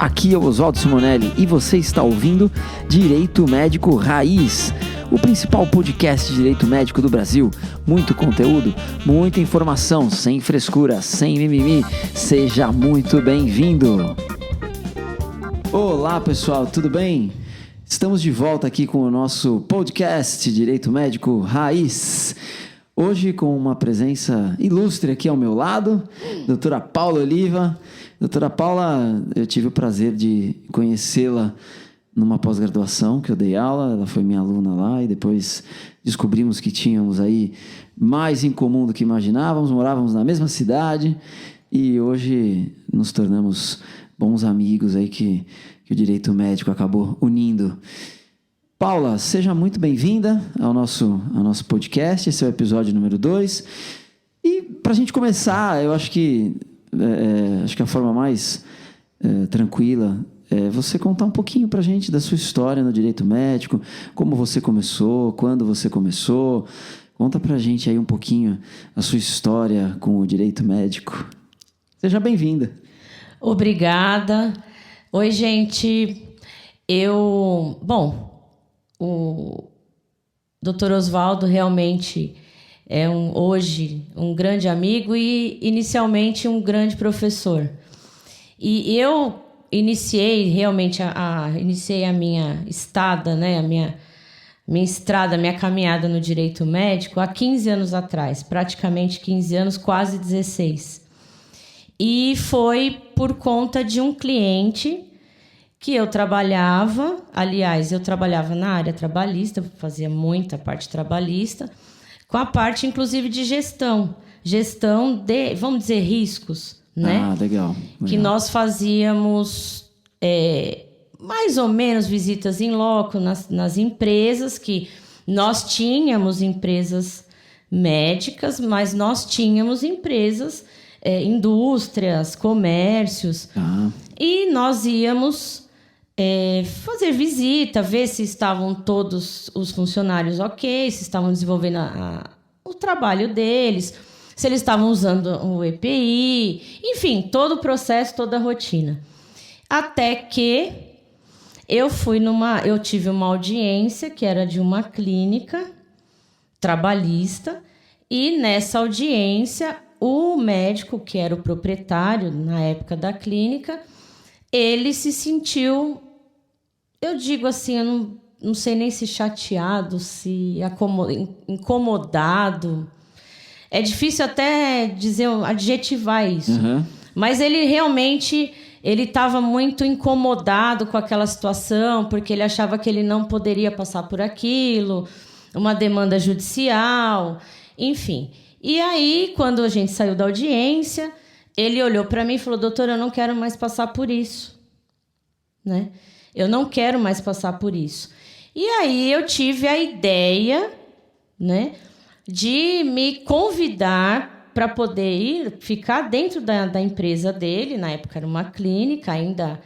Aqui é o Oswaldo Simonelli e você está ouvindo Direito Médico Raiz, o principal podcast de direito médico do Brasil. Muito conteúdo, muita informação, sem frescura, sem mimimi. Seja muito bem-vindo. Olá pessoal, tudo bem? Estamos de volta aqui com o nosso podcast Direito Médico Raiz. Hoje com uma presença ilustre aqui ao meu lado, doutora Paula Oliva. Doutora Paula, eu tive o prazer de conhecê-la numa pós-graduação que eu dei aula, ela foi minha aluna lá e depois descobrimos que tínhamos aí mais em comum do que imaginávamos, morávamos na mesma cidade e hoje nos tornamos bons amigos aí que o direito médico acabou unindo. Paula, seja muito bem-vinda ao nosso podcast, esse é o episódio número 2. E para a gente começar, eu acho que a forma mais tranquila é você contar um pouquinho para a gente da sua história no direito médico, como você começou, quando você começou. Conta para a gente aí um pouquinho a sua história com o direito médico. Seja bem-vinda. Obrigada. Oi, gente. O Dr. Oswaldo realmente é hoje um grande amigo e inicialmente um grande professor. E eu iniciei realmente iniciei a minha estada, né, a minha estrada, a minha caminhada no direito médico há 15 anos atrás, praticamente 15 anos, quase 16. E foi por conta de um cliente que eu trabalhava, aliás, eu trabalhava na área trabalhista, fazia muita parte trabalhista, com a parte, inclusive, de gestão de, vamos dizer, riscos, né? Ah, legal. Que nós fazíamos mais ou menos visitas in loco nas empresas, que nós tínhamos empresas médicas, mas nós tínhamos empresas, indústrias, comércios, e nós íamos fazer visita, ver se estavam todos os funcionários ok, se estavam desenvolvendo o trabalho deles, se eles estavam usando o EPI, enfim, todo o processo, toda a rotina. Até que eu tive uma audiência que era de uma clínica trabalhista e nessa audiência o médico, que era o proprietário na época da clínica, ele se sentiu, eu digo assim, eu não sei nem se chateado, se incomodado. É difícil até adjetivar isso. Uhum. Mas ele realmente estava muito incomodado com aquela situação, porque ele achava que ele não poderia passar por aquilo, uma demanda judicial, enfim. E aí, quando a gente saiu da audiência, ele olhou para mim e falou: doutora, eu não quero mais passar por isso, né? Eu não quero mais passar por isso. E aí eu tive a ideia, né, de me convidar para poder ficar dentro da empresa dele. Na época era uma clínica, ainda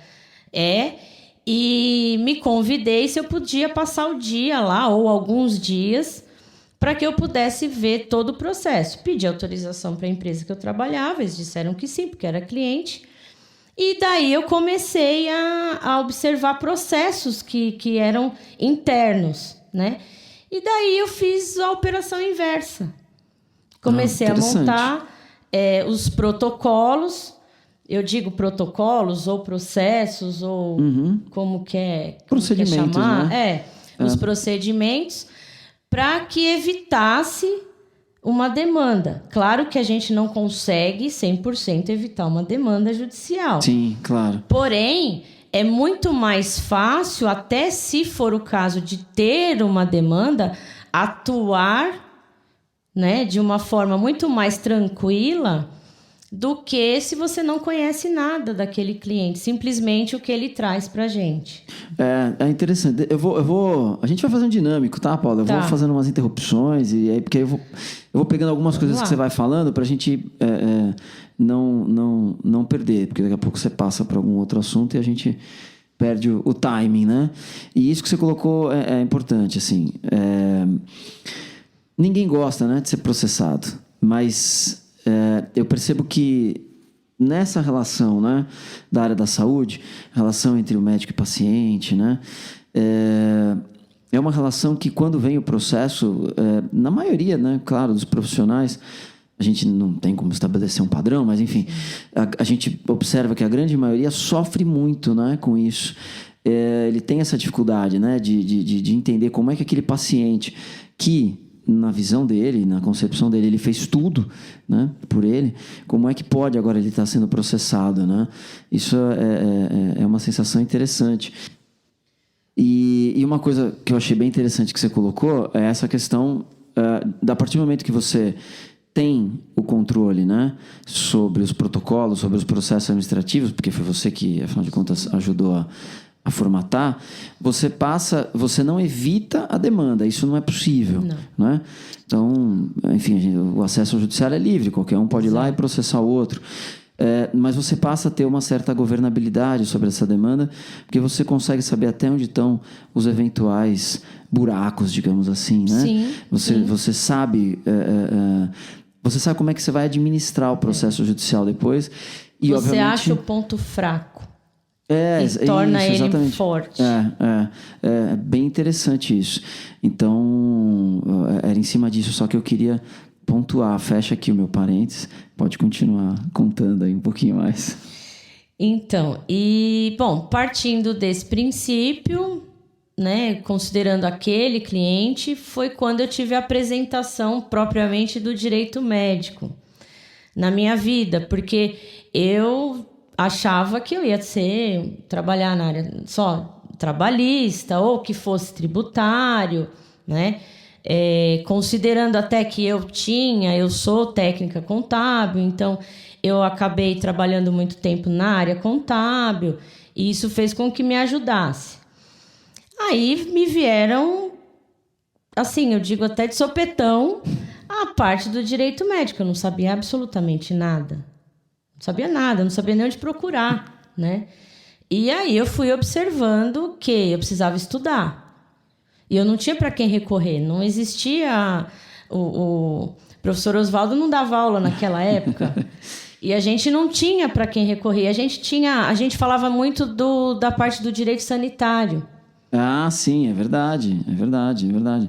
e me convidei se eu podia passar o dia lá ou alguns dias para que eu pudesse ver todo o processo. Pedi autorização para a empresa que eu trabalhava, eles disseram que sim, porque era cliente. E daí eu comecei a observar processos que eram internos, né? E daí eu fiz a operação inversa. Comecei a montar os protocolos. Eu digo protocolos ou processos, ou como quer chamar. Né? Os procedimentos, para que evitasse uma demanda. Claro que a gente não consegue 100% evitar uma demanda judicial. Sim, claro. Porém, é muito mais fácil, até se for o caso de ter uma demanda, atuar, né, de uma forma muito mais tranquila do que se você não conhece nada daquele cliente, simplesmente o que ele traz pra gente. É interessante. A gente vai fazendo dinâmico, tá, Paula? Eu vou fazendo umas interrupções e aí porque eu vou pegando algumas coisas que você vai falando pra gente não perder, porque daqui a pouco você passa para algum outro assunto e a gente perde o timing, né? E isso que você colocou é importante, assim. Ninguém gosta, né, de ser processado, mas eu percebo que nessa relação, né, da área da saúde, relação entre o médico e paciente, né, é uma relação que, quando vem o processo, na maioria, né, claro, dos profissionais, a gente não tem como estabelecer um padrão, mas, enfim, a gente observa que a grande maioria sofre muito, né, com isso. Ele tem essa dificuldade, né, de entender como é que aquele paciente que, na visão dele, na concepção dele, ele fez tudo, né, por ele, como é que pode agora ele estar sendo processado, né? Isso é uma sensação interessante. E uma coisa que eu achei bem interessante que você colocou é essa questão a partir do momento que você tem o controle, né, sobre os protocolos, sobre os processos administrativos, porque foi você que, afinal de contas, ajudou a formatar, você não evita a demanda, isso não é possível. Não. Né? Então, enfim, o acesso ao judiciário é livre, qualquer um pode ir lá e processar o outro. Mas você passa a ter uma certa governabilidade sobre essa demanda, porque você consegue saber até onde estão os eventuais buracos, digamos assim, né? Sim, você sabe... você sabe como é que você vai administrar o processo judicial depois. E, você obviamente, acha o ponto fraco. E torna ele exatamente. forte. É bem interessante isso. Então, era em cima disso, só que eu queria pontuar. Fecha aqui o meu parênteses. Pode continuar contando aí um pouquinho mais. Então, bom, partindo desse princípio, né, considerando aquele cliente, foi quando eu tive a apresentação propriamente do direito médico na minha vida, porque eu achava que eu ia trabalhar na área só trabalhista ou que fosse tributário, né? Considerando até que eu sou técnica contábil, então eu acabei trabalhando muito tempo na área contábil e isso fez com que me ajudasse. Aí me vieram, assim, eu digo até de sopetão, a parte do direito médico. Eu não sabia absolutamente nada. Não sabia nada, não sabia nem onde procurar, né? E aí eu fui observando que eu precisava estudar. E eu não tinha para quem recorrer. Não existia... O professor Oswaldo não dava aula naquela época. E a gente não tinha para quem recorrer. A gente falava muito da parte do direito sanitário. Ah, sim, é verdade.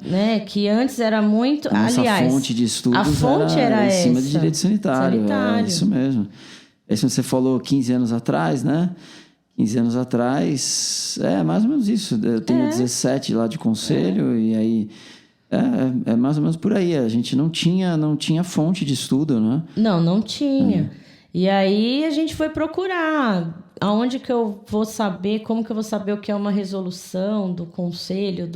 Né? Que antes era muito... Aliás, fonte de estudos a fonte era em cima essa. de direito sanitário. É isso mesmo. Isso você falou 15 anos atrás, né? 15 anos atrás, mais ou menos isso. Eu tenho 17 lá de conselho e aí... É mais ou menos por aí. A gente não tinha fonte de estudo, né? Não tinha. E aí a gente foi procurar aonde que eu vou saber, como que eu vou saber o que é uma resolução do Conselho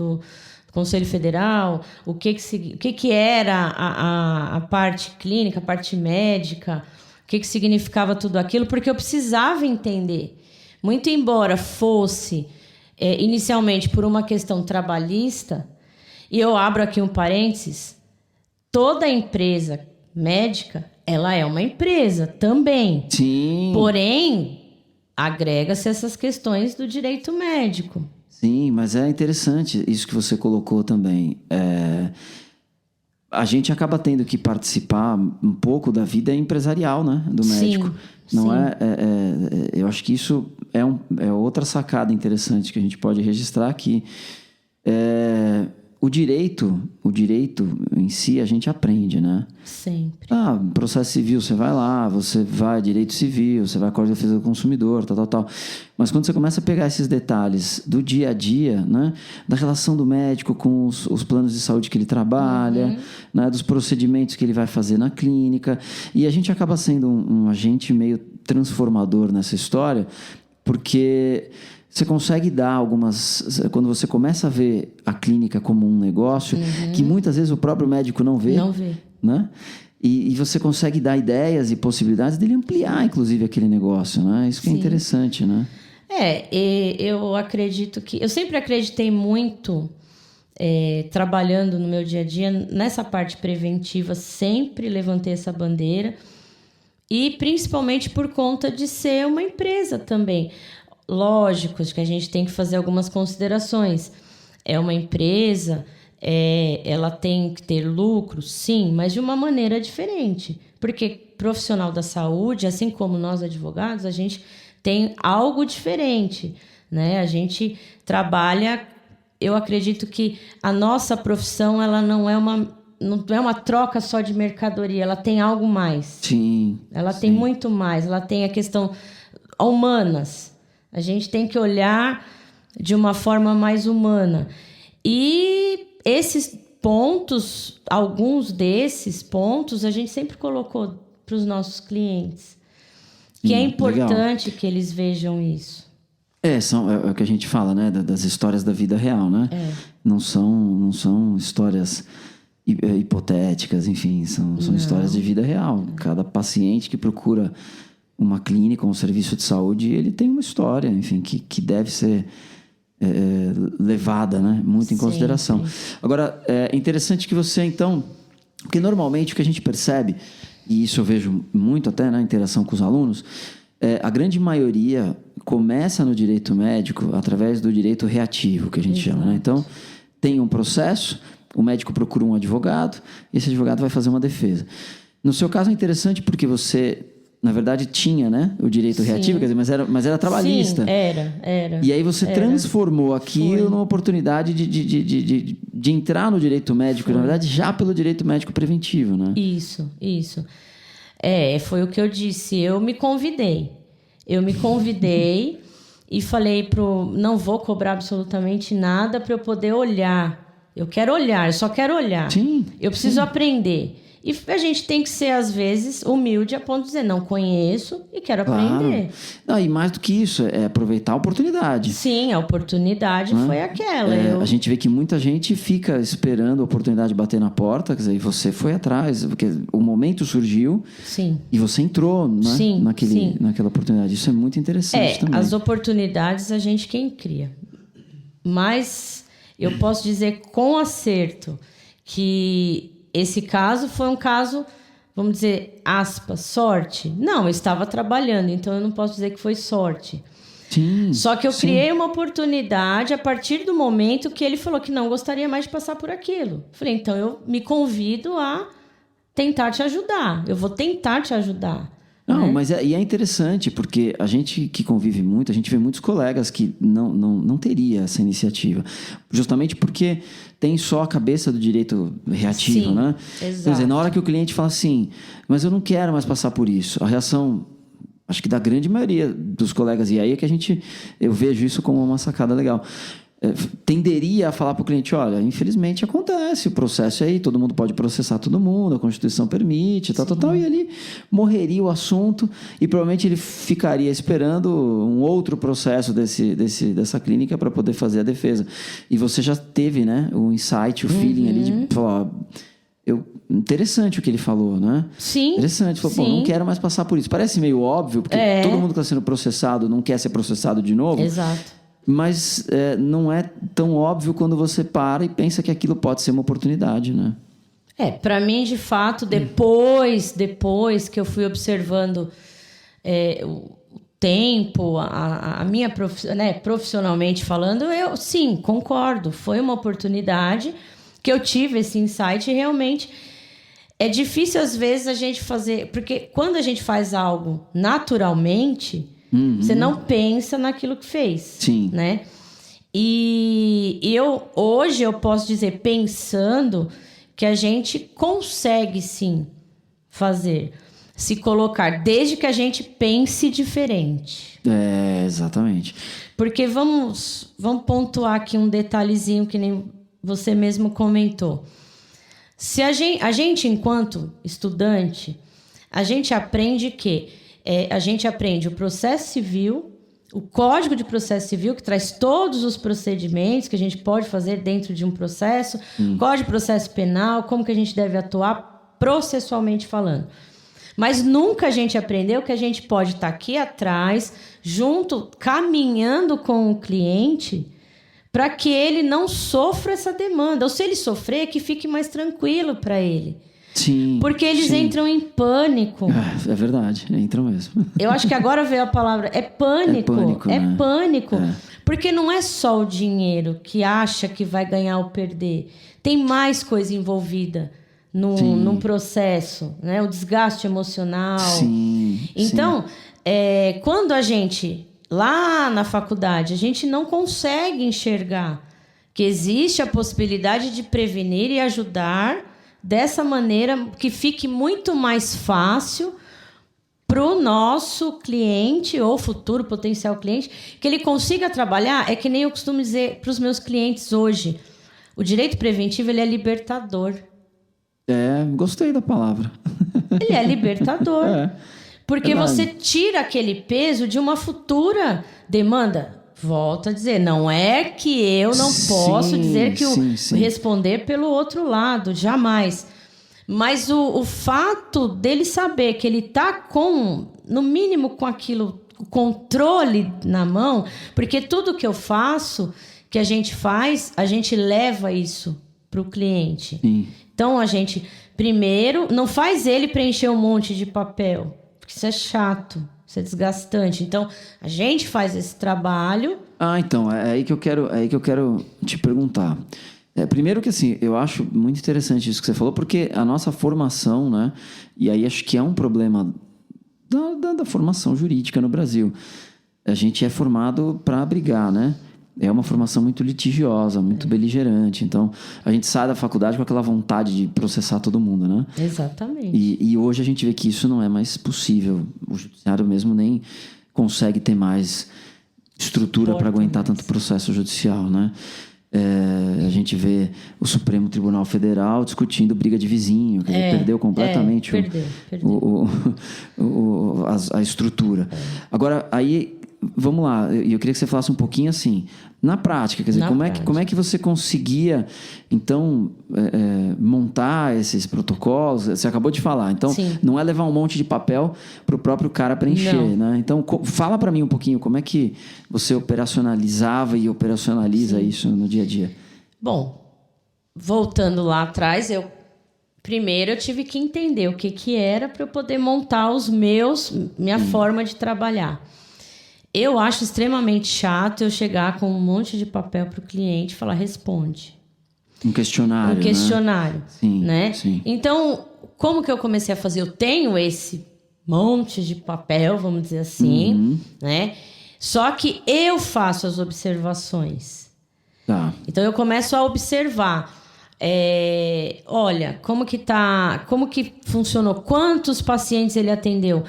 Federal, o que era a parte clínica, a parte médica, o que significava tudo aquilo, porque eu precisava entender. Muito embora fosse inicialmente por uma questão trabalhista, e eu abro aqui um parênteses, toda empresa médica, ela é uma empresa também. Sim. Porém, agrega-se essas questões do direito médico. Sim, mas é interessante isso que você colocou também. A gente acaba tendo que participar um pouco da vida empresarial, né, do médico. Sim, não sim. Eu acho que isso é outra sacada interessante que a gente pode registrar aqui. O direito em si a gente aprende, né? Sempre. Processo civil, você vai lá, você vai direito civil, você vai à Código de Defesa do Consumidor, tal. Mas quando você começa a pegar esses detalhes do dia a dia, né? Da relação do médico com os planos de saúde que ele trabalha, né? Dos procedimentos que ele vai fazer na clínica, e a gente acaba sendo um agente meio transformador nessa história, porque... Você consegue dar quando você começa a ver a clínica como um negócio, que muitas vezes o próprio médico não vê. Não vê. Né? E você consegue dar ideias e possibilidades dele ampliar, inclusive, aquele negócio, né? Isso que é interessante, né? Eu acredito que... Eu sempre acreditei muito, trabalhando no meu dia a dia, nessa parte preventiva, sempre levantei essa bandeira, e principalmente por conta de ser uma empresa também. Lógico que a gente tem que fazer algumas considerações. É uma empresa, ela tem que ter lucro, sim, mas de uma maneira diferente. Porque profissional da saúde, assim como nós advogados, a gente tem algo diferente, né? A gente trabalha, eu acredito que a nossa profissão, ela não é uma troca só de mercadoria, ela tem algo mais. Sim. Ela tem muito mais, ela tem a questão humanas. A gente tem que olhar de uma forma mais humana. E esses pontos, alguns desses pontos, a gente sempre colocou para os nossos clientes. Que é importante legal. Que eles vejam isso. É o que a gente fala, né? Das histórias da vida real, né? Não são histórias hipotéticas, enfim, são histórias de vida real. Cada paciente que procura uma clínica, um serviço de saúde, ele tem uma história, enfim, que deve ser levada, né? Muito em consideração. Agora, é interessante que você, então... Porque normalmente o que a gente percebe, e isso eu vejo muito até na interação com os alunos, a grande maioria começa no direito médico através do direito reativo, que a gente chama, né? Então, tem um processo, o médico procura um advogado, e esse advogado vai fazer uma defesa. No seu caso é interessante porque você... Na verdade, tinha, né, o direito reativo, quer dizer, mas era trabalhista. Sim, era. E aí você transformou aquilo numa oportunidade de entrar no direito médico, na verdade, já pelo direito médico preventivo, né? Isso. Foi o que eu disse. Eu me convidei e falei não vou cobrar absolutamente nada para eu poder olhar. Eu quero olhar, eu só quero olhar. Sim. Eu preciso aprender. E a gente tem que ser, às vezes, humilde a ponto de dizer, não conheço e quero aprender. Não, e mais do que isso, é aproveitar a oportunidade. Sim, a oportunidade foi aquela. A gente vê que muita gente fica esperando a oportunidade bater na porta, quer dizer, e você foi atrás, porque o momento surgiu. Sim. E você entrou, né? Sim, naquela oportunidade. Isso é muito interessante também. As oportunidades a gente quem cria. Mas eu posso dizer com acerto que... Esse caso foi um caso, vamos dizer, aspas, sorte. Não, eu estava trabalhando, então eu não posso dizer que foi sorte. Sim, só que eu criei uma oportunidade a partir do momento que ele falou que não gostaria mais de passar por aquilo. Falei, então eu me convido a tentar te ajudar. Eu vou tentar te ajudar. Não, mas é interessante, porque a gente que convive muito, a gente vê muitos colegas que não teria essa iniciativa. Justamente porque tem só a cabeça do direito reativo, né? Exato. Quer dizer, na hora que o cliente fala assim, mas eu não quero mais passar por isso, a reação, acho que da grande maioria dos colegas, e aí é que eu vejo isso como uma sacada legal, tenderia a falar para o cliente, olha, infelizmente acontece, o processo é aí, todo mundo pode processar todo mundo, a Constituição permite, tal, e ali morreria o assunto e provavelmente ele ficaria esperando um outro processo dessa clínica para poder fazer a defesa. E você já teve, né, o insight, o feeling ali de falar, interessante o que ele falou, né? Sim. Interessante, falou, não quero mais passar por isso. Parece meio óbvio, porque todo mundo que está sendo processado não quer ser processado de novo. Exato. Mas não é tão óbvio quando você para e pensa que aquilo pode ser uma oportunidade, né? Para mim, de fato, depois que eu fui observando o tempo, a minha profissionalmente falando, eu sim, concordo. Foi uma oportunidade que eu tive esse insight e realmente é difícil às vezes a gente fazer... Porque quando a gente faz algo naturalmente... Você não pensa naquilo que fez. Sim. Né? E hoje eu posso dizer, pensando, que a gente consegue sim fazer. Se colocar, desde que a gente pense diferente. Exatamente. Porque vamos pontuar aqui um detalhezinho que nem você mesmo comentou. Se a gente enquanto estudante, a gente aprende que... a gente aprende o processo civil, o Código de Processo Civil, que traz todos os procedimentos que a gente pode fazer dentro de um processo, Código de Processo Penal, como que a gente deve atuar processualmente falando. Mas nunca a gente aprendeu que a gente pode estar aqui atrás, junto, caminhando com o cliente, para que ele não sofra essa demanda. Ou se ele sofrer, que fique mais tranquilo para ele. Sim. Porque eles entram em pânico. É verdade, entram mesmo. Eu acho que agora veio a palavra. É pânico. É né? pânico. Porque não é só o dinheiro que acha que vai ganhar ou perder. Tem mais coisa envolvida. num processo, né? O desgaste emocional. Sim. Então, quando a gente, lá na faculdade, a gente não consegue enxergar que existe a possibilidade de prevenir e ajudar dessa maneira que fique muito mais fácil para o nosso cliente ou futuro potencial cliente, que ele consiga trabalhar, é que nem eu costumo dizer para os meus clientes hoje, o direito preventivo ele é libertador. Gostei da palavra. Ele é libertador. Porque verdade. você tira aquele peso de uma futura demanda. Volto a dizer, não é que eu não posso dizer que responder pelo outro lado, jamais. Mas o fato dele saber que ele está no mínimo com aquilo, o controle na mão, porque tudo que eu faço, que a gente faz, a gente leva isso para o cliente. Sim. Então, a gente, primeiro, não faz ele preencher um monte de papel, porque isso é chato, isso é desgastante. Então, a gente faz esse trabalho. Então, é aí que eu quero te perguntar. Primeiro que, assim, eu acho muito interessante isso que você falou, porque a nossa formação, né? E aí acho que é um problema da formação jurídica no Brasil. A gente é formado para brigar, né? É uma formação muito litigiosa, muito beligerante. Então, a gente sai da faculdade com aquela vontade de processar todo mundo, né? Exatamente. E hoje a gente vê que isso não é mais possível. O judiciário mesmo nem consegue ter mais estrutura para aguentar tanto processo judicial, né? A gente vê o Supremo Tribunal Federal discutindo briga de vizinho, que perdeu completamente a estrutura. Agora, aí, vamos lá, eu queria que você falasse um pouquinho assim, na prática, quer dizer, como é que você conseguia, então, montar esses protocolos? Você acabou de falar, então, não é levar um monte de papel para o próprio cara preencher, né? Então, fala para mim um pouquinho, como é que você operacionalizava e operacionaliza isso no dia a dia? Bom, voltando lá atrás, primeiro eu tive que entender o que era para eu poder montar minha forma de trabalhar. Eu acho extremamente chato eu chegar com um monte de papel para o cliente e falar, responde. Um questionário, questionário, né? Sim. Então, como que eu comecei a fazer? Eu tenho esse monte de papel, vamos dizer assim, né? Só que eu faço as observações. Tá. Então, eu começo a observar. Olha, como que funcionou? Quantos pacientes ele atendeu?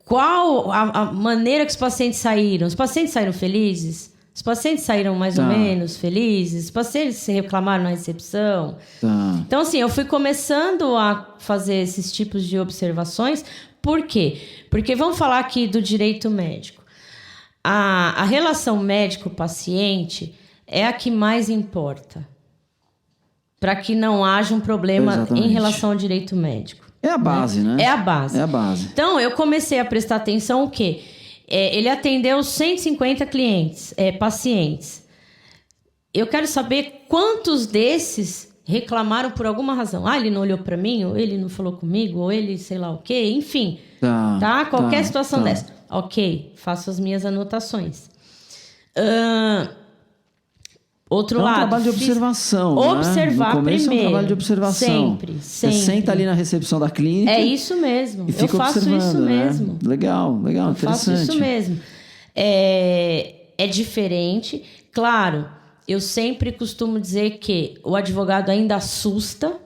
Qual a maneira que os pacientes saíram? Os pacientes saíram felizes? Os pacientes saíram mais ou menos felizes? Os pacientes se reclamaram na recepção? Tá. Então, assim, eu fui começando a fazer esses tipos de observações. Por quê? Porque vamos falar aqui do direito médico. A relação médico-paciente é a que mais importa, para que não haja um problema em relação ao direito médico. É a base, né? É a base. É a base. Então, eu comecei a prestar atenção o quê? Ele atendeu 150 pacientes. Eu quero saber quantos desses reclamaram por alguma razão. Ele não olhou para mim, ou ele não falou comigo, ou ele sei lá o quê, enfim. Qualquer situação dessa. Ok, faço as minhas anotações. Outro lado. É um trabalho de observação, né? Observar no começo primeiro. É um trabalho de observação. Sempre. Você senta ali na recepção da clínica. É isso mesmo. E fica observando, isso mesmo. Né? Legal, eu interessante. Faço isso mesmo. É diferente. Claro, eu sempre costumo dizer que o advogado ainda assusta.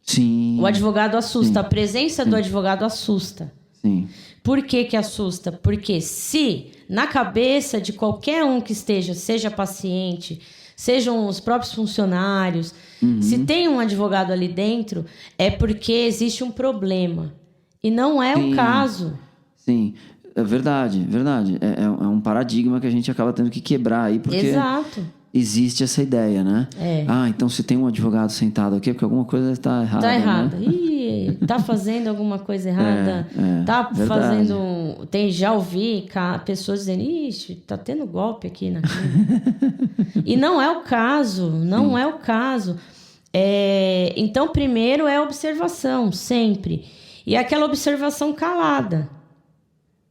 Sim. O advogado assusta. A presença do advogado assusta. Sim. Por que assusta? Porque se na cabeça de qualquer um que seja paciente, sejam os próprios funcionários, se tem um advogado ali dentro, é porque existe um problema. E não é o caso. Sim, é verdade. É um paradigma que a gente acaba tendo que quebrar aí, porque existe essa ideia, né? Então se tem um advogado sentado aqui, é porque alguma coisa está errada. Está errada. Né? Tá fazendo alguma coisa errada, verdade. fazendo... Já ouvi pessoas dizendo, ixi, tá tendo golpe aqui na clínica. E não é o caso, é o caso. Então, primeiro é observação, sempre. E aquela observação calada,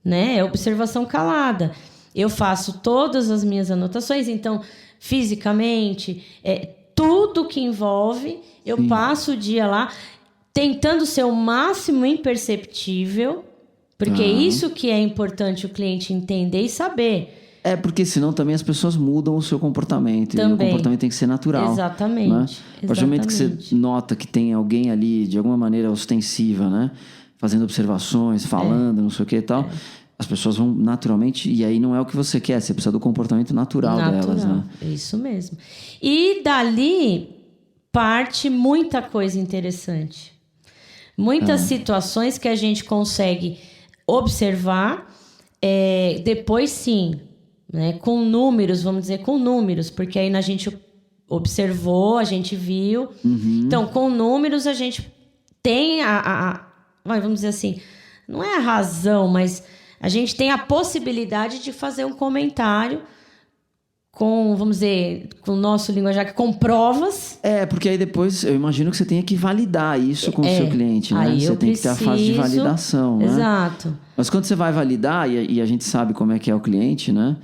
né? É observação calada. Eu faço todas as minhas anotações, então, fisicamente, tudo que envolve, eu passo o dia lá. tentando ser o máximo imperceptível, porque isso que é importante o cliente entender e saber. Porque senão também as pessoas mudam o seu comportamento. Também. E o comportamento tem que ser natural. Exatamente. Né? A partir do momento que você nota que tem alguém ali, de alguma maneira ostensiva, né? Fazendo observações, falando, não sei o que e tal, as pessoas vão naturalmente... E aí não é o que você quer, você precisa do comportamento natural delas, né? Isso mesmo. E dali parte muita coisa interessante. Muitas situações que a gente consegue observar, depois sim... Né, com números, vamos dizer, com números, porque aí a gente observou, a gente viu. Então, com números, a gente tem vamos dizer assim, não é a razão, mas a gente tem a possibilidade de fazer um comentário com, vamos dizer, com o nosso linguajar, com provas. Porque aí depois eu imagino que você tenha que validar isso com o seu cliente, né? Aí você tem que ter a fase de validação, né? Exato. Mas quando você vai validar, e a gente sabe como é que é o cliente, né?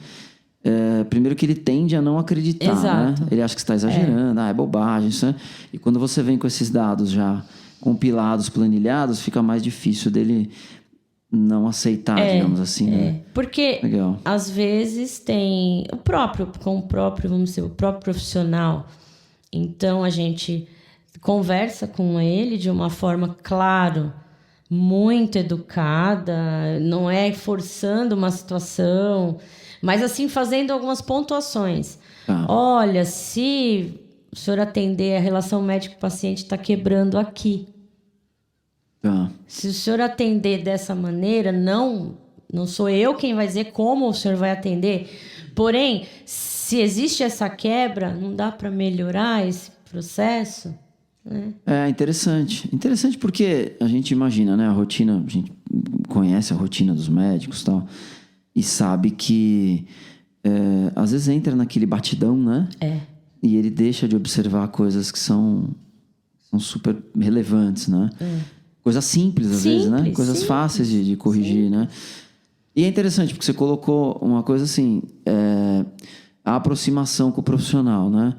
Primeiro que ele tende a não acreditar, Exato. né? Ele acha que você está exagerando, é bobagem, isso, né? E quando você vem com esses dados já compilados, planilhados, fica mais difícil dele não aceitar, digamos assim, né? Porque, legal. Às vezes, tem o próprio profissional. Então, a gente conversa com ele de uma forma, claro, muito educada, não é forçando uma situação, mas assim, fazendo algumas pontuações. Olha, se o senhor atender, a relação médico-paciente está quebrando aqui. Se o senhor atender dessa maneira, não sou eu quem vai dizer como o senhor vai atender. Porém, se existe essa quebra, não dá para melhorar esse processo? Né? Interessante. Interessante porque a gente imagina, né? A rotina, a gente conhece a rotina dos médicos e tal, e sabe que às vezes entra naquele batidão, né? E ele deixa de observar coisas que são super relevantes, né? Coisas simples, às vezes, né? Coisas fáceis de corrigir, né? E é interessante, porque você colocou uma coisa assim, a aproximação com o profissional, né?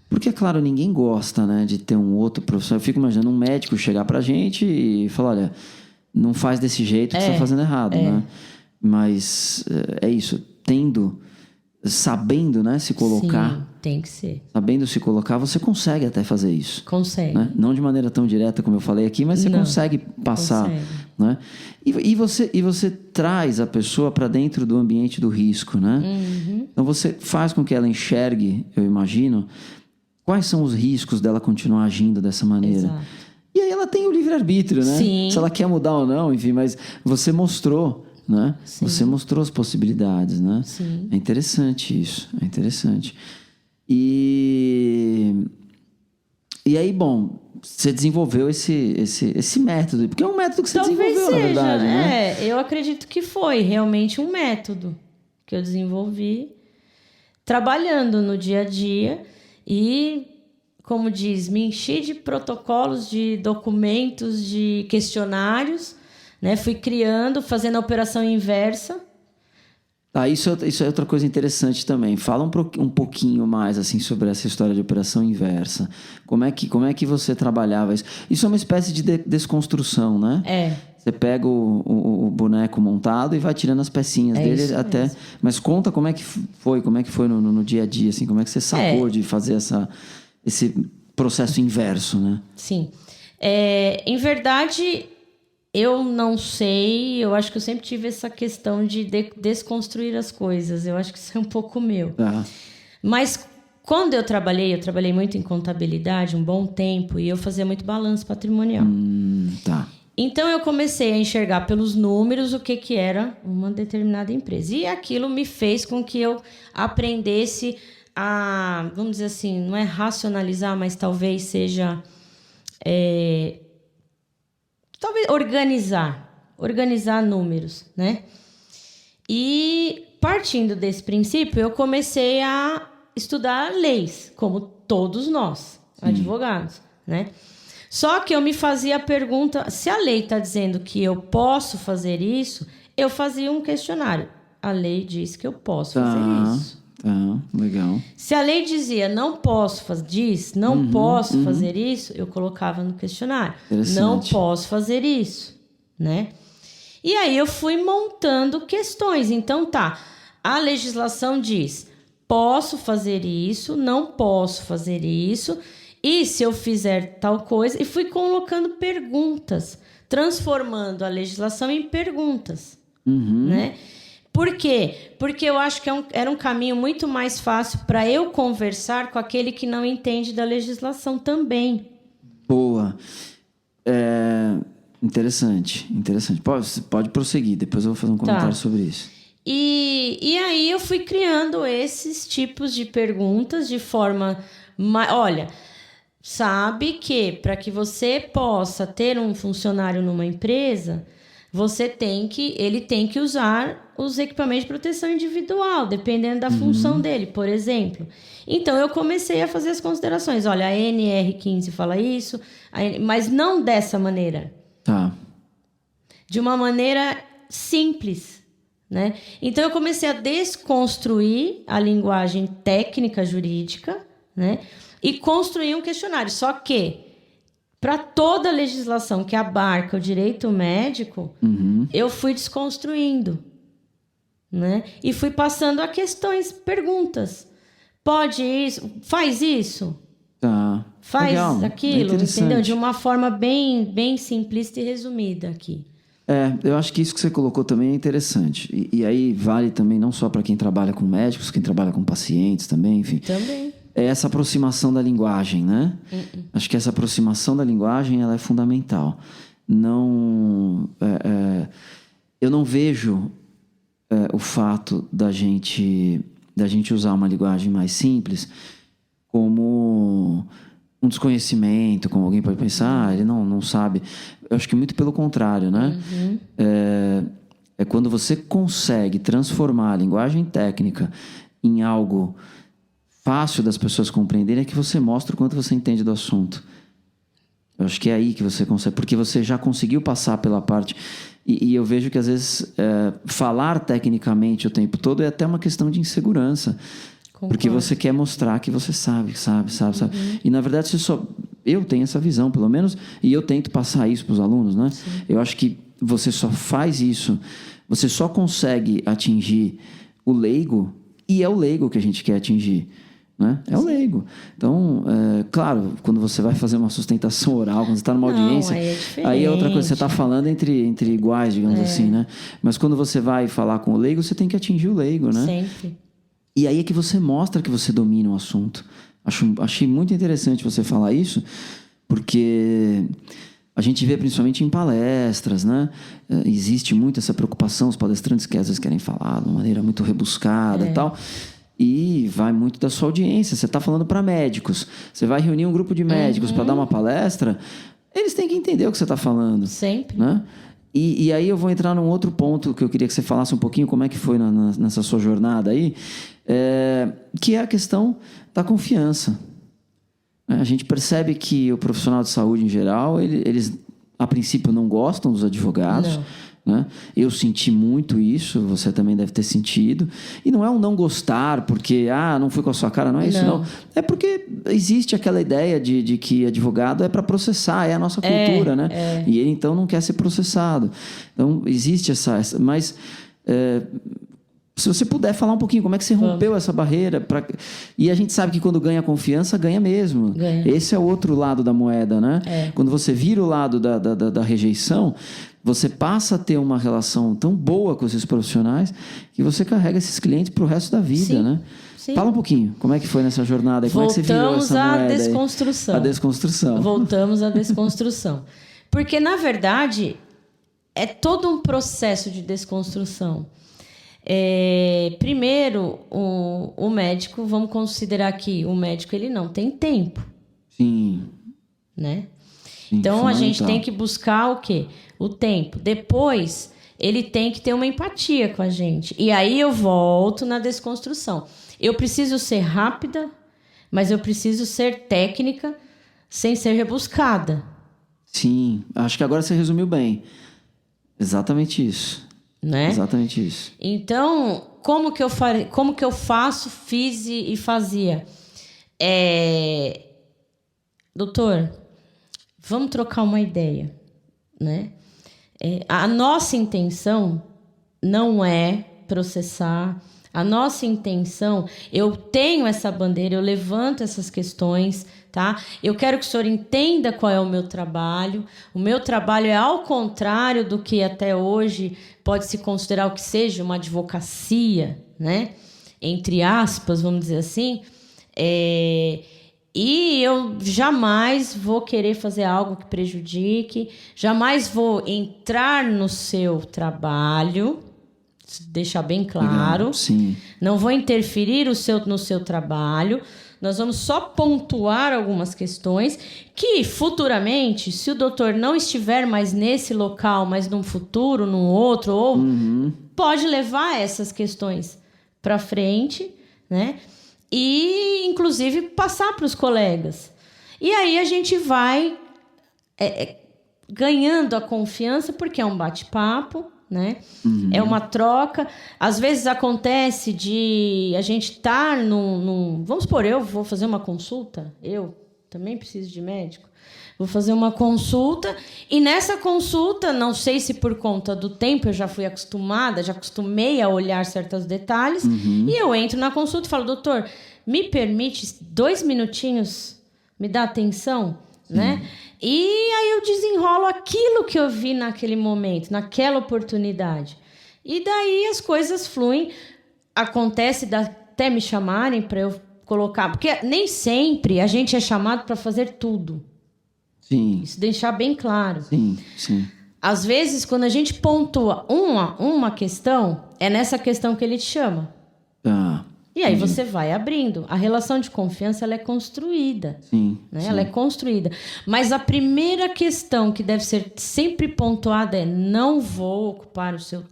Porque, é claro, ninguém gosta, né, de ter um outro profissional. Eu fico imaginando um médico chegar pra gente e falar, olha, não faz desse jeito que você tá fazendo errado, né? Mas é isso, sabendo, né, se colocar. Sim, tem que ser. Sabendo se colocar, você consegue até fazer isso. Consegue. Né? Não de maneira tão direta como eu falei aqui, mas você consegue passar. Né? E você traz a pessoa para dentro do ambiente do risco, né? Então você faz com que ela enxergue, eu imagino, quais são os riscos dela continuar agindo dessa maneira. Exato. E aí ela tem o livre-arbítrio, né? Sim. Se ela quer mudar ou não, enfim, mas você mostrou, né? Sim. Você mostrou as possibilidades, né? Sim. É interessante isso, é interessante. E aí, bom, você desenvolveu esse método, porque é um método que você desenvolveu, na verdade, né? Eu acredito que foi realmente um método que eu desenvolvi trabalhando no dia a dia e, como diz, me enchi de protocolos, de documentos, de questionários, né? Fui criando, fazendo a operação inversa. Isso é outra coisa interessante também. Fala um pouquinho mais assim sobre essa história de operação inversa. Como é que você trabalhava isso? Isso é uma espécie de desconstrução, né? Você pega o boneco montado e vai tirando as pecinhas dele até. Mesmo. Mas conta como é que foi no dia a dia, assim, como é que você sacou de fazer esse processo inverso, né? Sim. Em verdade, eu não sei, eu acho que eu sempre tive essa questão de desconstruir as coisas. Eu acho que isso é um pouco meu. Mas quando eu trabalhei muito em contabilidade, um bom tempo, e eu fazia muito balanço patrimonial. Então eu comecei a enxergar pelos números o que era uma determinada empresa. E aquilo me fez com que eu aprendesse a, vamos dizer assim, não é racionalizar, mas talvez seja... talvez organizar números, né? E partindo desse princípio, eu comecei a estudar leis, como todos nós, advogados, né? Só que eu me fazia a pergunta, se a lei está dizendo que eu posso fazer isso, eu fazia um questionário. A lei diz que eu posso fazer isso. Legal. Se a lei dizia não posso fazer isso, eu colocava no questionário. Não posso fazer isso, né? E aí eu fui montando questões. Então a legislação diz, posso fazer isso, não posso fazer isso, e se eu fizer tal coisa, e fui colocando perguntas, transformando a legislação em perguntas, né? Por quê? Porque eu acho que era um caminho muito mais fácil para eu conversar com aquele que não entende da legislação também. Boa. Interessante. Pode prosseguir, depois eu vou fazer um comentário sobre isso. E aí eu fui criando esses tipos de perguntas de forma... Olha, sabe que para que você possa ter um funcionário numa empresa... ele tem que usar os equipamentos de proteção individual, dependendo da função dele, por exemplo. Então, eu comecei a fazer as considerações. Olha, a NR15 fala isso, mas não dessa maneira. Tá. De uma maneira simples, né? Então, eu comecei a desconstruir a linguagem técnica jurídica, né? E construir um questionário. Só que... para toda a legislação que abarca o direito médico, eu fui desconstruindo, né? E fui passando a questões, perguntas. Pode isso? Faz isso? Tá. Faz Legal. aquilo, entendeu? De uma forma bem simplista e resumida aqui. Eu acho que isso que você colocou também é interessante. E aí vale também não só para quem trabalha com médicos, quem trabalha com pacientes também, enfim. Também. É essa aproximação da linguagem, né? Acho que essa aproximação da linguagem ela é fundamental. Eu não vejo o fato da gente usar uma linguagem mais simples como um desconhecimento, como alguém pode pensar, ele não sabe. Eu acho que muito pelo contrário, né? É quando você consegue transformar a linguagem técnica em algo fácil das pessoas compreenderem, é que você mostra o quanto você entende do assunto. Eu acho que é aí que você consegue, porque você já conseguiu passar pela parte... E eu vejo que, às vezes, falar tecnicamente o tempo todo é até uma questão de insegurança. Concordo. Porque você quer mostrar que você sabe. E, na verdade, eu tenho essa visão, pelo menos, e eu tento passar isso para os alunos, né? Sim. Eu acho que você só faz isso, você só consegue atingir o leigo, e é o leigo que a gente quer atingir. Né? É o leigo. Então, claro, quando você vai fazer uma sustentação oral, quando você está numa audiência, aí é outra coisa, você está falando entre iguais, digamos assim, né? Mas quando você vai falar com o leigo, você tem que atingir o leigo, né? Sempre. E aí é que você mostra que você domina o assunto. Achei muito interessante você falar isso, porque a gente vê principalmente em palestras, né? Existe muito essa preocupação, os palestrantes que às vezes querem falar de uma maneira muito rebuscada e tal. E vai muito da sua audiência. Você está falando para médicos. Você vai reunir um grupo de médicos para dar uma palestra. Eles têm que entender o que você está falando. Sempre. Né? E aí eu vou entrar num outro ponto que eu queria que você falasse um pouquinho como é que foi nessa sua jornada aí, que é a questão da confiança. A gente percebe que o profissional de saúde em geral, eles a princípio não gostam dos advogados. Não. Né? Eu senti muito isso, você também deve ter sentido. E não é um não gostar porque não fui com a sua cara, não é isso não. É porque existe aquela ideia de que advogado é para processar, é a nossa cultura, né? E ele então não quer ser processado. Então existe essa mas se você puder falar um pouquinho como é que você rompeu essa barreira e a gente sabe que quando ganha confiança, ganha mesmo. Esse é o outro lado da moeda, né? Quando você vira o lado da rejeição, você passa a ter uma relação tão boa com esses profissionais que você carrega esses clientes para o resto da vida, né? Sim. Fala um pouquinho, como é que foi nessa jornada? Como é que você virou essa moeda? Voltamos à desconstrução. A desconstrução. Voltamos à desconstrução. Porque, na verdade, é todo um processo de desconstrução. Primeiro, o médico, vamos considerar que o médico ele não tem tempo. Sim. Né? Então, a gente tem que buscar o quê? O tempo. Depois, ele tem que ter uma empatia com a gente. E aí eu volto na desconstrução. Eu preciso ser rápida, mas eu preciso ser técnica sem ser rebuscada. Sim, acho que agora você resumiu bem. Exatamente isso. Né? Exatamente isso. Então, como que eu faço, fiz e fazia. Doutor, vamos trocar uma ideia, né? A nossa intenção não é processar. A nossa intenção, eu tenho essa bandeira, eu levanto essas questões, tá? Eu quero que o senhor entenda qual é o meu trabalho. O meu trabalho é ao contrário do que até hoje pode se considerar o que seja uma advocacia, né? Entre aspas, vamos dizer assim. E eu jamais vou querer fazer algo que prejudique, jamais vou entrar no seu trabalho, deixar bem claro. Legal, sim. Não vou interferir no seu trabalho. Nós vamos só pontuar algumas questões que, futuramente, se o doutor não estiver mais nesse local, mas num futuro, num outro, ou pode levar essas questões para frente, né? E, inclusive, passar para os colegas. E aí a gente vai ganhando a confiança, porque é um bate-papo, né? É uma troca. Às vezes acontece de a gente estar Vamos supor, eu vou fazer uma consulta. Eu também preciso de médico. Vou fazer uma consulta. E nessa consulta, não sei se por conta do tempo eu já fui acostumada, já acostumei a olhar certos detalhes. E eu entro na consulta e falo, doutor, me permite 2 minutinhos, me dá atenção, né? E aí eu desenrolo aquilo que eu vi naquele momento, naquela oportunidade. E daí as coisas fluem. Acontece até me chamarem para eu colocar... Porque nem sempre a gente é chamado para fazer tudo. Sim. Isso deixar bem claro. Sim, sim. Às vezes, quando a gente pontua uma questão, é nessa questão que ele te chama. E aí você vai abrindo. A relação de confiança, ela é construída. Sim, né? sim. Ela é construída. Mas a primeira questão que deve ser sempre pontuada é: não vou ocupar o seu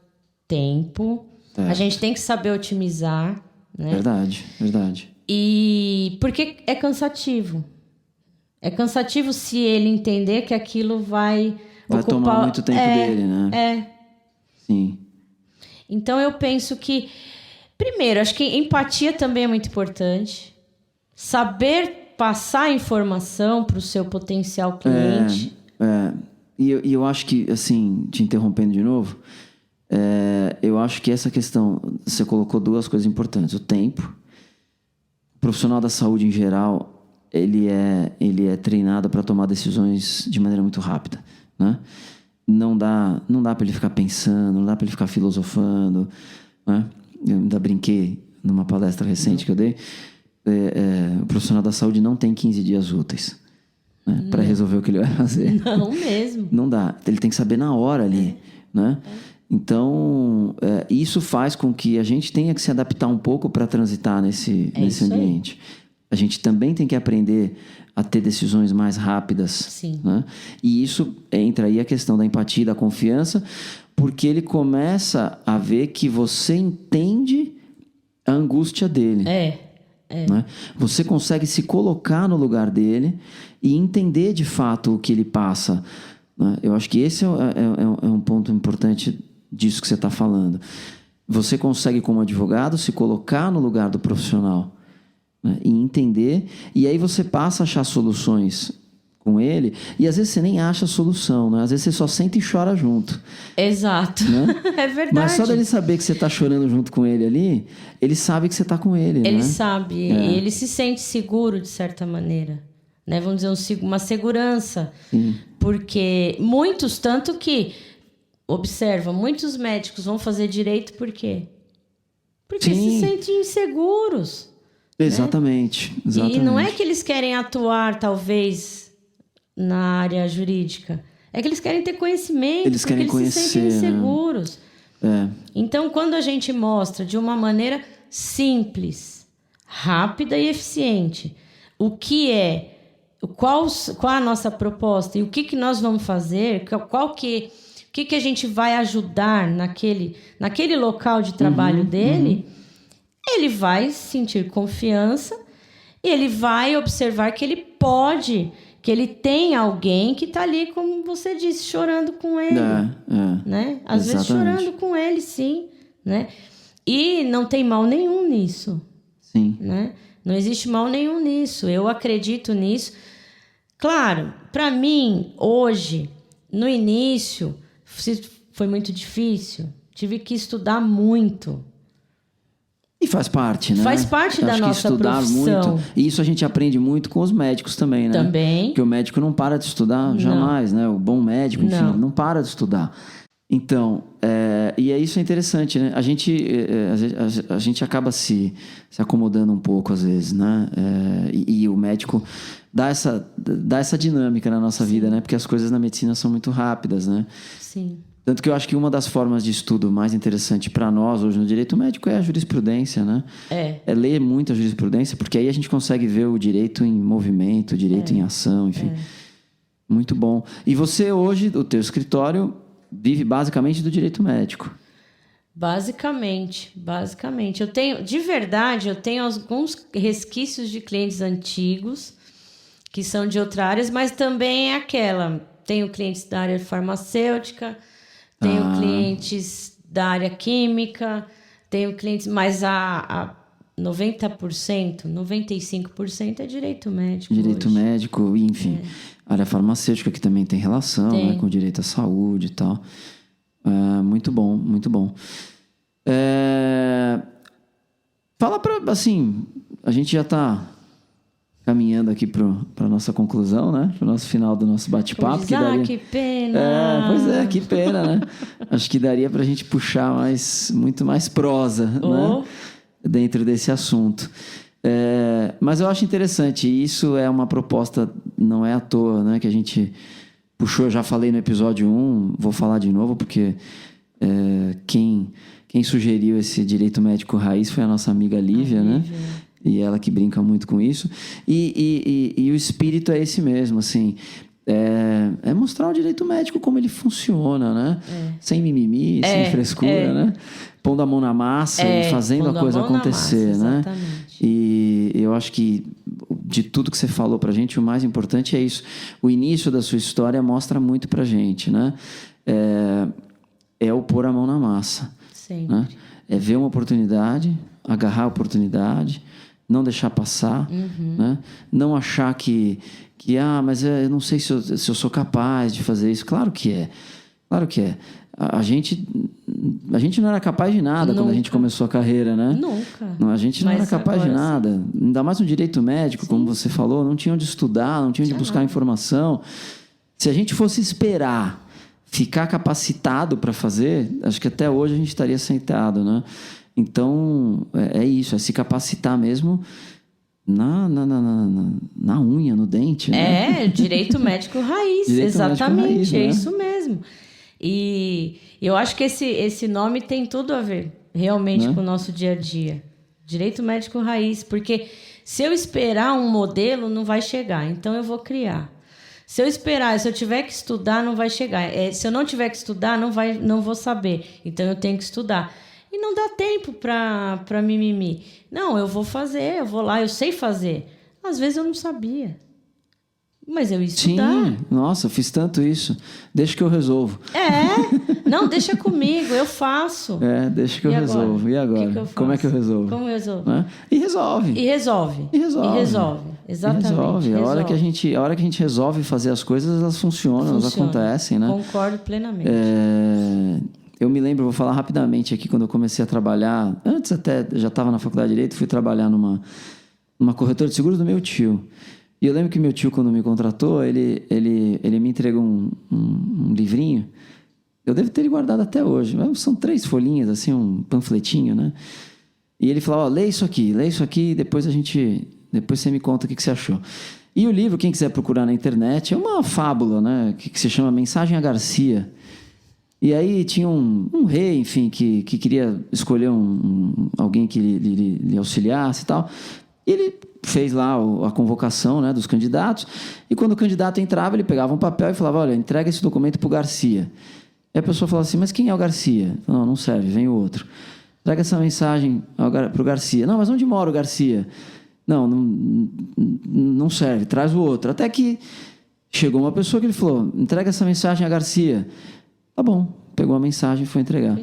tempo. A gente tem que saber otimizar. Né? Verdade, verdade. E porque é cansativo. É cansativo se ele entender que aquilo vai ocupar... tomar muito tempo dele, né? Sim. Então eu penso que... Primeiro, acho que empatia também é muito importante. Saber passar a informação para o seu potencial cliente. E eu acho que, assim, te interrompendo de novo, eu acho que essa questão, você colocou 2 coisas importantes. O tempo. O profissional da saúde, em geral, ele é treinado para tomar decisões de maneira muito rápida, né? Não dá para ele ficar pensando, não dá para ele ficar filosofando, né? Eu ainda brinquei numa palestra recente que eu dei. O profissional da saúde não tem 15 dias úteis, né, para resolver o que ele vai fazer. Não mesmo. Não dá. Ele tem que saber na hora ali, né? Então, isso faz com que a gente tenha que se adaptar um pouco para transitar nesse ambiente. A gente também tem que aprender a ter decisões mais rápidas. Sim. Né? E isso entra aí a questão da empatia, da confiança, porque ele começa a ver que você entende a angústia dele. Né? Você consegue se colocar no lugar dele e entender de fato o que ele passa. Né? Eu acho que esse é um ponto importante disso que você está falando. Você consegue, como advogado, se colocar no lugar do profissional, né? E entender, e aí você passa a achar soluções com ele, e às vezes você nem acha a solução, né? Às vezes você só senta e chora junto. Exato. Né? É verdade. Mas só dele saber que você está chorando junto com ele ali, ele sabe que você está com ele. Ele né? sabe, ele se sente seguro de certa maneira. Né? Vamos dizer, uma segurança. Sim. Porque tanto que, observa, muitos médicos vão fazer direito por quê? Porque se sentem inseguros. Exatamente, né? Exatamente. E não é que eles querem atuar, talvez, na área jurídica. É que eles querem ter conhecimento, eles querem conhecer, se sentem inseguros. Né? Então, quando a gente mostra de uma maneira simples, rápida e eficiente o que qual a nossa proposta e o que nós vamos fazer, o que a gente vai ajudar naquele local de trabalho dele, ele vai sentir confiança e ele vai observar que ele pode, que ele tem alguém que está ali, como você disse, chorando com ele. Né? Às vezes chorando com ele, sim. Né? E não tem mal nenhum nisso. Sim. Né? Não existe mal nenhum nisso. Eu acredito nisso. Claro, para mim, hoje, no início, foi muito difícil. Tive que estudar muito. E faz parte, né? Faz parte da nossa profissão. Muito, e isso a gente aprende muito com os médicos também, né? Também. Porque o médico não para de estudar jamais, né? O bom médico, enfim, não para de estudar. Então, e isso é interessante, né? A gente acaba se acomodando um pouco às vezes, né? E o médico dá essa dinâmica na nossa vida, né? Porque as coisas na medicina são muito rápidas, né? Sim. Tanto que eu acho que uma das formas de estudo mais interessante para nós hoje no direito médico é a jurisprudência, né? É ler muito a jurisprudência, porque aí a gente consegue ver o direito em movimento, o direito em ação, enfim. Muito bom. E você hoje, o teu escritório, vive basicamente do direito médico? Basicamente. De verdade, eu tenho alguns resquícios de clientes antigos, que são de outras áreas, mas também é aquela. Tenho clientes da área farmacêutica, tenho clientes da área química, tenho clientes, mas a 90%, 95% é direito médico. Direito hoje. Médico, enfim. Área farmacêutica que também tem relação, né, com o direito à saúde e tal. Muito bom, muito bom. Fala assim, a gente já está caminhando aqui para a nossa conclusão, né? Para o nosso final do nosso bate-papo. Que pena! Pois é, que pena, né? Acho que daria para a gente puxar muito mais prosa, né? Dentro desse assunto. Mas eu acho interessante, e isso é uma proposta, não é à toa, né? Que a gente puxou, eu já falei no episódio 1, vou falar de novo, porque quem sugeriu esse direito médico raiz foi a nossa amiga Lívia, né? E ela que brinca muito com isso. E o espírito é esse mesmo, assim. É mostrar o direito médico como ele funciona, né? Sem mimimi, sem frescura, né? Pondo a mão na massa e fazendo a coisa acontecer, né? E eu acho que de tudo que você falou pra gente, o mais importante é isso. O início da sua história mostra muito pra gente, né? É o pôr a mão na massa. Sempre. Né? É ver uma oportunidade, agarrar a oportunidade, não deixar passar, né? Não achar que mas eu não sei se eu sou capaz de fazer isso. Claro que é. A gente não era capaz de nada quando a gente começou a carreira, né? Nunca. A gente não era capaz de nada. Sim. Ainda mais no direito médico, como você falou, não tinha onde estudar, não tinha onde buscar informação. Se a gente fosse esperar ficar capacitado para fazer, acho que até hoje a gente estaria sentado, né? Então, é isso, é se capacitar mesmo na unha, no dente, né? Direito médico raiz, exatamente, médico raiz, né? É isso mesmo. E eu acho que esse nome tem tudo a ver, realmente, com o nosso dia a dia. Direito médico raiz, porque se eu esperar um modelo, não vai chegar, então eu vou criar. Se eu tiver que estudar, não vai chegar. Se eu não tiver que estudar, não vou saber, então eu tenho que estudar. E não dá tempo para mimimi. Não, eu vou fazer, eu vou lá, eu sei fazer. Às vezes eu não sabia. Mas eu ia estudar. Sim, nossa, eu fiz tanto isso. Deixa que eu resolvo. Não, deixa comigo, eu faço. Deixa que eu resolvo. E agora? Que eu faço? Como é que eu resolvo? Como eu resolvo? Né? E resolve. Exatamente. A hora que a gente resolve fazer as coisas, elas funcionam, elas acontecem, né? Concordo plenamente. Eu me lembro, vou falar rapidamente aqui, quando eu comecei a trabalhar, antes até, já estava na faculdade de Direito, fui trabalhar numa corretora de seguros do meu tio. E eu lembro que meu tio, quando me contratou, ele me entregou um livrinho. Eu devo ter ele guardado até hoje. São 3 folhinhas, assim, um panfletinho, né? E ele falou, lê isso aqui, depois você me conta o que você achou. E o livro, quem quiser procurar na internet, é uma fábula, né? Que se chama Mensagem a Garcia. E aí tinha um rei, enfim, que queria escolher alguém que lhe auxiliasse e tal. E ele fez lá a convocação, né, dos candidatos. E quando o candidato entrava, ele pegava um papel e falava, olha, entrega esse documento para o Garcia. E a pessoa falava assim, mas quem é o Garcia? Não serve, vem o outro. Entrega essa mensagem para o Garcia. Não, mas onde mora o Garcia? Não serve, traz o outro. Até que chegou uma pessoa que ele falou, entrega essa mensagem a Garcia. Tá bom, pegou a mensagem e foi entregar.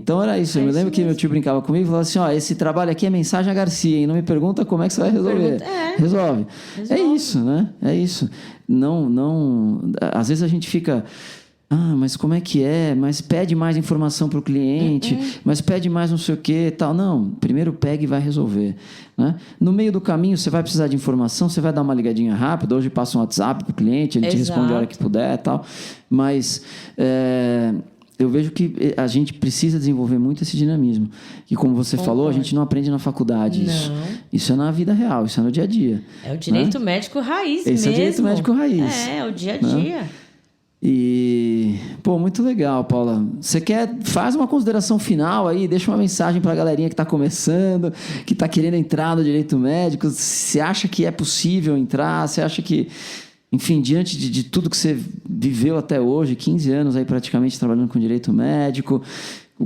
Então era isso. Eu me lembro que meu tio brincava comigo e falava assim, esse trabalho aqui é mensagem a Garcia, hein? Não me pergunta como é que você vai resolver. Resolve. É isso, né? É isso. Não... Às vezes a gente fica... mas como é que é? Mas pede mais informação para o cliente, mas pede mais não sei o que tal. Não, primeiro pega e vai resolver, né? No meio do caminho você vai precisar de informação, você vai dar uma ligadinha rápida, hoje passa um WhatsApp para o cliente, ele te responde a hora que puder e tal. Mas eu vejo que a gente precisa desenvolver muito esse dinamismo. E como você falou, a gente não aprende na faculdade isso. Isso é na vida real, isso é no dia a dia. É o direito médico raiz mesmo. Esse é o direito médico raiz. É o dia a dia. E, muito legal, Paula. Você faz uma consideração final aí, deixa uma mensagem para a galerinha que está começando, que está querendo entrar no direito médico. Você acha que é possível entrar? Você acha que, enfim, diante de tudo que você viveu até hoje, 15 anos aí praticamente trabalhando com direito médico,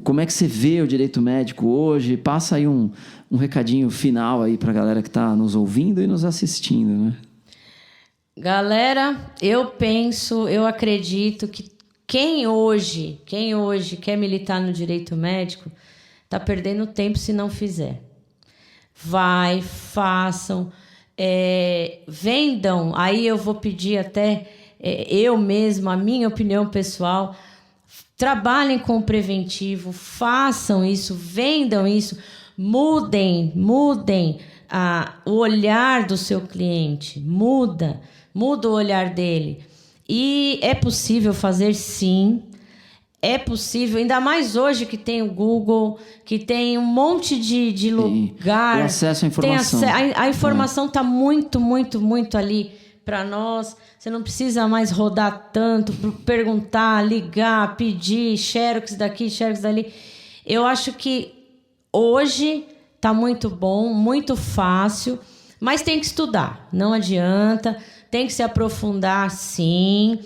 como é que você vê o direito médico hoje? Passa aí um recadinho final aí para a galera que está nos ouvindo e nos assistindo, né? Galera, eu acredito que quem hoje quer militar no direito médico está perdendo tempo se não fizer. Façam, vendam. Aí eu vou pedir até eu mesma, a minha opinião pessoal, trabalhem com o preventivo, façam isso, vendam isso, mudem o olhar do seu cliente, muda o olhar dele. E é possível fazer, sim. É possível, ainda mais hoje que tem o Google, que tem um monte de lugar. O acesso à informação. A informação está muito, muito, muito ali para nós. Você não precisa mais rodar tanto, perguntar, ligar, pedir, xerox daqui, xerox dali. Eu acho que hoje está muito bom, muito fácil, mas tem que estudar, não adianta. Tem que se aprofundar, sim.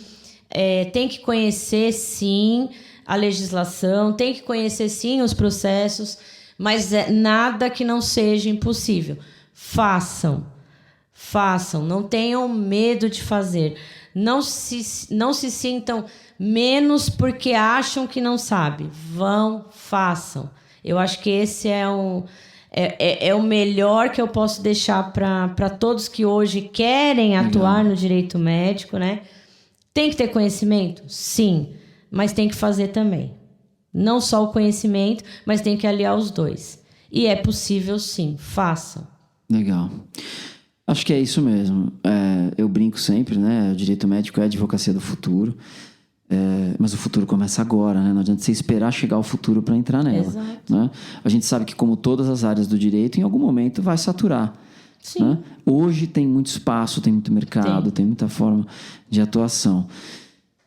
Tem que conhecer, sim, a legislação. Tem que conhecer, sim, os processos. Mas nada que não seja impossível. Façam. Não tenham medo de fazer. Não se sintam menos porque acham que não sabem. Façam. Eu acho que esse é o melhor que eu posso deixar para todos que hoje querem atuar no direito médico, né? Tem que ter conhecimento? Sim, mas tem que fazer também. Não só o conhecimento, mas tem que aliar os dois. E é possível, sim. Façam. Legal. Acho que é isso mesmo. Eu brinco sempre, né? O direito médico é a advocacia do futuro. Mas o futuro começa agora, né? Não adianta você esperar chegar ao futuro para entrar nela. Exato. Né? A gente sabe que, como todas as áreas do direito, em algum momento vai saturar. Sim. Né? Hoje tem muito espaço, tem muito mercado, tem muita forma de atuação.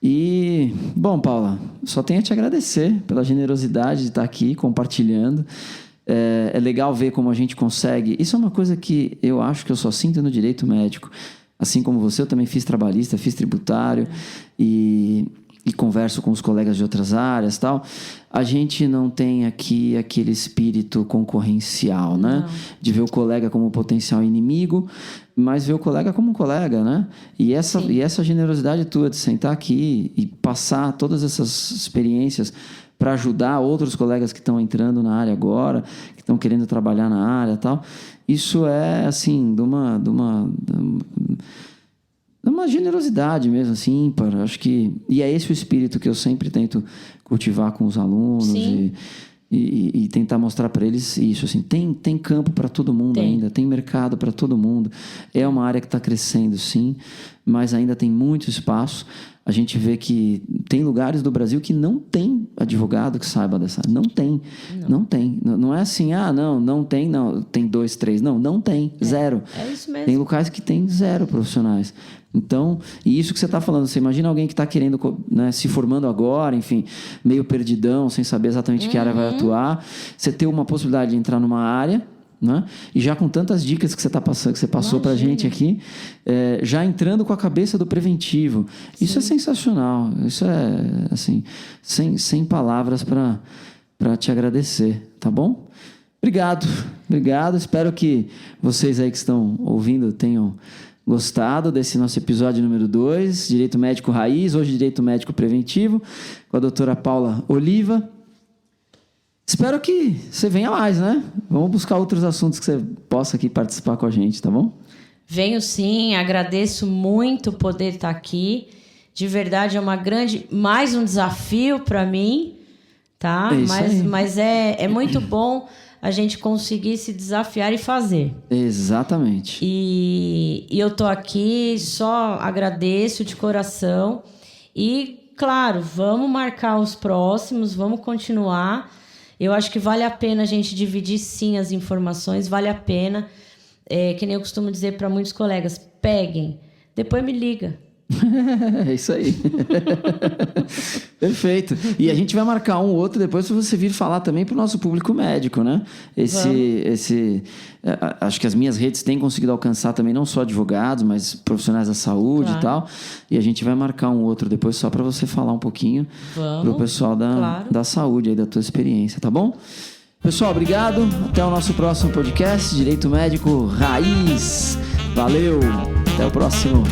E, bom, Paula, só tenho a te agradecer pela generosidade de estar aqui compartilhando. É legal ver como a gente consegue. Isso é uma coisa que eu acho que eu só sinto no direito médico. Assim como você, eu também fiz trabalhista, fiz tributário e converso com os colegas de outras áreas e tal. A gente não tem aqui aquele espírito concorrencial, né? De ver o colega como potencial inimigo, mas ver o colega como um colega, né? E essa generosidade tua de sentar aqui e passar todas essas experiências para ajudar outros colegas que estão entrando na área agora, que estão querendo trabalhar na área e tal, isso é, assim, de uma generosidade mesmo, assim, ímpar. Acho que... E é esse o espírito que eu sempre tento cultivar com os alunos e tentar mostrar para eles isso, assim, tem campo para todo mundo ainda, tem mercado para todo mundo. É uma área que está crescendo, sim, mas ainda tem muito espaço. A gente vê que tem lugares do Brasil que não tem advogado que saiba dessa área. Não tem. Não é assim, não tem, tem 2, 3. Não tem. Zero. É isso mesmo. Tem locais que tem 0 profissionais. Então, e isso que você está falando, você imagina alguém que está querendo, né, se formando agora, enfim, meio perdidão, sem saber exatamente que área vai atuar. Você ter uma possibilidade de entrar numa área, né? E já com tantas dicas que você está passando, que você passou para a gente aqui, já entrando com a cabeça do preventivo. Isso é sensacional. Isso é, assim, sem palavras para te agradecer, tá bom? Obrigado. Espero que vocês aí que estão ouvindo tenham gostado desse nosso episódio número 2, Direito Médico Raiz, hoje Direito Médico Preventivo, com a doutora Paula Oliva. espero que você venha mais, né? Vamos buscar outros assuntos que você possa aqui participar com a gente, tá bom? Venho sim, agradeço muito poder estar aqui. De verdade, mais um desafio para mim, tá? Mas é muito bom a gente conseguir se desafiar e fazer. Exatamente. E eu tô aqui, só agradeço de coração. E, claro, vamos marcar os próximos, vamos continuar. Eu acho que vale a pena a gente dividir, sim, as informações, vale a pena. Que nem eu costumo dizer para muitos colegas, peguem, depois me liga. É isso aí. Perfeito. E a gente vai marcar um outro depois para você vir falar também para o nosso público médico, né? Acho que as minhas redes têm conseguido alcançar também não só advogados, mas profissionais da saúde e tal. E a gente vai marcar um outro depois só para você falar um pouquinho para o pessoal da saúde aí, da tua experiência, tá bom? Pessoal, obrigado. Até o nosso próximo podcast, Direito Médico Raiz. Valeu. Até o próximo.